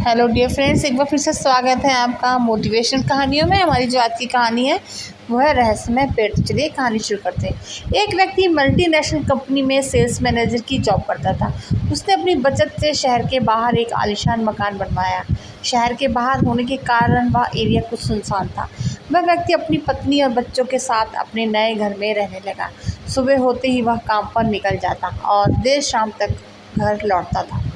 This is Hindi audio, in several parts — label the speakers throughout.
Speaker 1: हेलो डियर फ्रेंड्स, एक बार फिर से स्वागत है आपका मोटिवेशन कहानियों में। हमारी जो आज की कहानी है वो है रहस्यमय पेड़। तो चलिए कहानी शुरू करते हैं। एक व्यक्ति मल्टीनेशनल कंपनी में सेल्स मैनेजर की जॉब करता था। उसने अपनी बचत से शहर के बाहर एक आलीशान मकान बनवाया। शहर के बाहर होने के कारण वह एरिया कुछ सुनसान था। वह व्यक्ति अपनी पत्नी और बच्चों के साथ अपने नए घर में रहने लगा। सुबह होते ही वह काम पर निकल जाता और देर शाम तक घर लौटता था।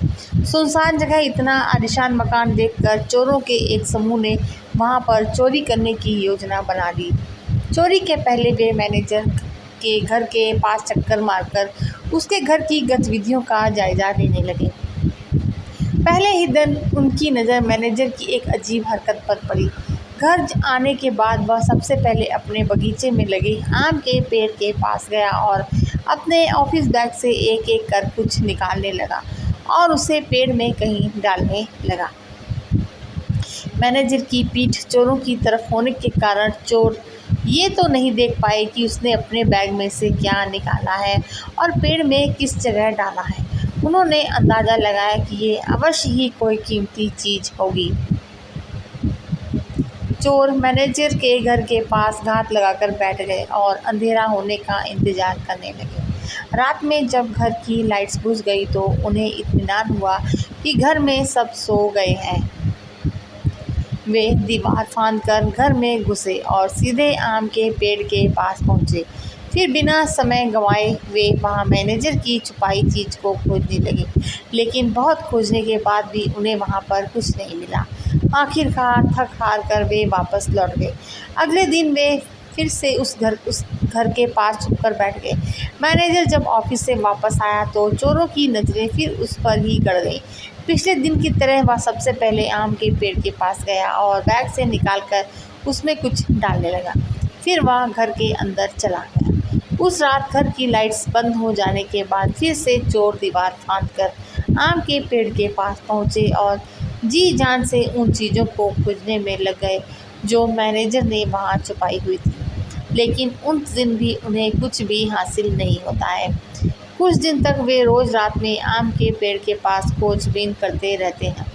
Speaker 1: सुनसान जगह इतना आलीशान मकान देखकर चोरों के एक समूह ने वहां पर चोरी करने की योजना बना ली। चोरी के पहले वे मैनेजर के घर के पास चक्कर मारकर उसके घर की गतिविधियों का जायजा लेने लगे। पहले ही दिन उनकी नज़र मैनेजर की एक अजीब हरकत पर पड़ी। घर आने के बाद वह सबसे पहले अपने बगीचे में लगे आम के पेड़ के पास गया और अपने ऑफिस बैग से एक एक कर कुछ निकालने लगा और उसे पेड़ में कहीं डालने लगा। मैनेजर की पीठ चोरों की तरफ होने के कारण चोर ये तो नहीं देख पाए कि उसने अपने बैग में से क्या निकाला है और पेड़ में किस जगह डाला है। उन्होंने अंदाज़ा लगाया कि ये अवश्य ही कोई कीमती चीज़ होगी। चोर मैनेजर के घर के पास घात लगाकर बैठ गए और अंधेरा होने का इंतज़ार करने लगे। रात में जब घर की लाइट्स बुझ गई तो उन्हें इत्मीनान हुआ कि घर में सब सो गए हैं। वे दीवार फांदकर घर में घुसे और सीधे आम के पेड़ के पास पहुंचे। फिर बिना समय गंवाए वे वहां मैनेजर की छुपाई चीज़ को खोजने लगे, लेकिन बहुत खोजने के बाद भी उन्हें वहां पर कुछ नहीं मिला। आखिरकार थक हार कर वे वापस लौट गए। अगले दिन वे फिर से उस घर के पास छुपकर बैठ गए। मैनेजर जब ऑफिस से वापस आया तो चोरों की नज़रें फिर उस पर ही गड़ गई। पिछले दिन की तरह वह सबसे पहले आम के पेड़ के पास गया और बैग से निकालकर उसमें कुछ डालने लगा। फिर वह घर के अंदर चला गया। उस रात घर की लाइट्स बंद हो जाने के बाद फिर से चोर दीवार फांदकर आम के पेड़ के पास पहुंचे और जी जान से उन चीज़ों को खोजने में लग गए जो मैनेजर ने वहां छुपाई हुई थी। लेकिन उन दिन भी उन्हें कुछ भी हासिल नहीं होता है। कुछ दिन तक वे रोज़ रात में आम के पेड़ के पास खोजबीन करते रहते हैं,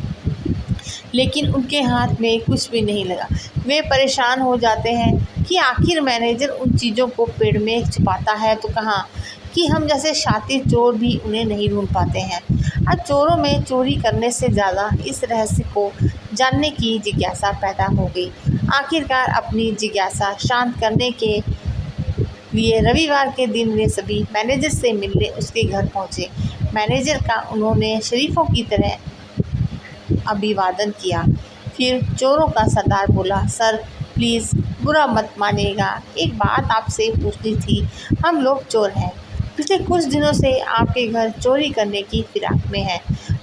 Speaker 1: लेकिन उनके हाथ में कुछ भी नहीं लगा। वे परेशान हो जाते हैं कि आखिर मैनेजर उन चीज़ों को पेड़ में छुपाता है तो कहाँ, कि हम जैसे शातिर चोर भी उन्हें नहीं ढूंढ पाते हैं। अब चोरों में चोरी करने से ज़्यादा इस रहस्य को जानने की जिज्ञासा पैदा हो गई। आखिरकार अपनी जिज्ञासा शांत करने के लिए रविवार के दिन वे सभी मैनेजर से मिलने उसके घर पहुंचे। मैनेजर का उन्होंने शरीफों की तरह अभिवादन किया। फिर चोरों का सरदार बोला, सर प्लीज़ बुरा मत मानिएगा, एक बात आपसे पूछनी थी। हम लोग चोर हैं, पिछले कुछ दिनों से आपके घर चोरी करने की फिराक में हैं।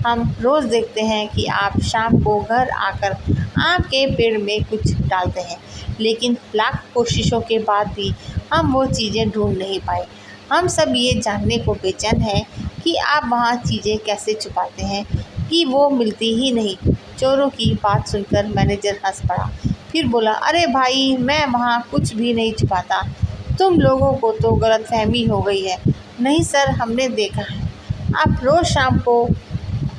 Speaker 1: हम रोज़ देखते हैं कि आप शाम को घर आकर आम के पेड़ में कुछ डालते हैं, लेकिन लाख कोशिशों के बाद भी हम वो चीज़ें ढूंढ नहीं पाए। हम सब ये जानने को बेचैन हैं कि आप वहाँ चीज़ें कैसे छुपाते हैं कि वो मिलती ही नहीं। चोरों की बात सुनकर मैनेजर हंस पड़ा। फिर बोला, अरे भाई, मैं वहाँ कुछ भी नहीं छुपाता। तुम लोगों को तो गलतफहमी हो गई है। नहीं सर, हमने देखा है आप रोज़ शाम को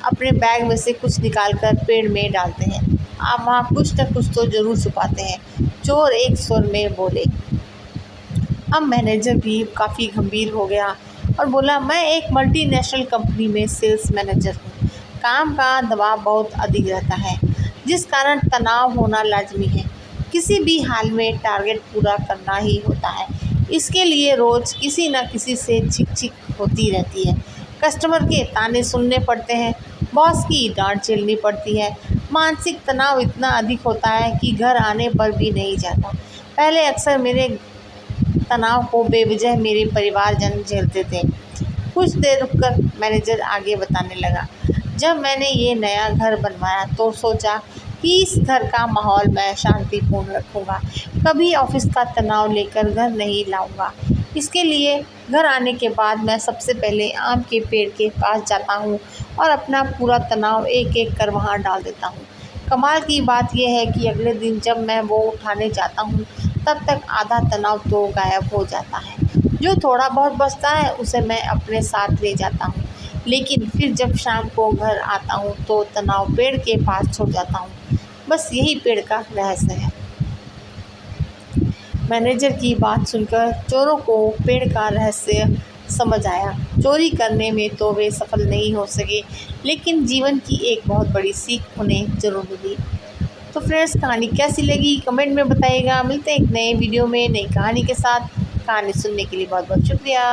Speaker 1: अपने बैग में से कुछ निकालकर पेड़ में डालते हैं। आप वहाँ कुछ न कुछ तो ज़रूर छुपाते हैं। चोर एक स्वर में बोले। अब मैनेजर भी काफ़ी गंभीर हो गया और बोला, मैं एक मल्टीनेशनल कंपनी में सेल्स मैनेजर हूँ। काम का दबाव बहुत अधिक रहता है, जिस कारण तनाव होना लाजमी है। किसी भी हाल में टारगेट पूरा करना ही होता है। इसके लिए रोज़ किसी न किसी से झिक होती रहती है। कस्टमर के ताने सुनने पड़ते हैं, बॉस की डांट झेलनी पड़ती है। मानसिक तनाव इतना अधिक होता है कि घर आने पर भी नहीं जाता। पहले अक्सर मेरे तनाव को बेवजह मेरे परिवारजन झेलते थे। कुछ देर रुककर मैनेजर आगे बताने लगा, जब मैंने ये नया घर बनवाया तो सोचा कि इस घर का माहौल मैं शांतिपूर्ण रखूँगा, कभी ऑफिस का तनाव लेकर घर नहीं लाऊंगा। इसके लिए घर आने के बाद मैं सबसे पहले आम के पेड़ के पास जाता हूँ और अपना पूरा तनाव एक एक कर वहाँ डाल देता हूँ। कमाल की बात यह है कि अगले दिन जब मैं वो उठाने जाता हूँ तब तक आधा तनाव तो गायब हो जाता है। जो थोड़ा बहुत बचता है उसे मैं अपने साथ ले जाता हूँ। लेकिन फिर जब शाम को घर आता हूँ तो तनाव पेड़ के पास छोड़ जाता हूँ। बस यही पेड़ का रहस्य है। मैनेजर की बात सुनकर चोरों को पेड़ का रहस्य समझ आया। चोरी करने में तो वे सफल नहीं हो सके, लेकिन जीवन की एक बहुत बड़ी सीख उन्हें ज़रूर मिली। तो फ्रेंड्स, कहानी कैसी लगी कमेंट में बताइएगा। मिलते हैं एक नए वीडियो में नई कहानी के साथ। कहानी सुनने के लिए बहुत बहुत शुक्रिया।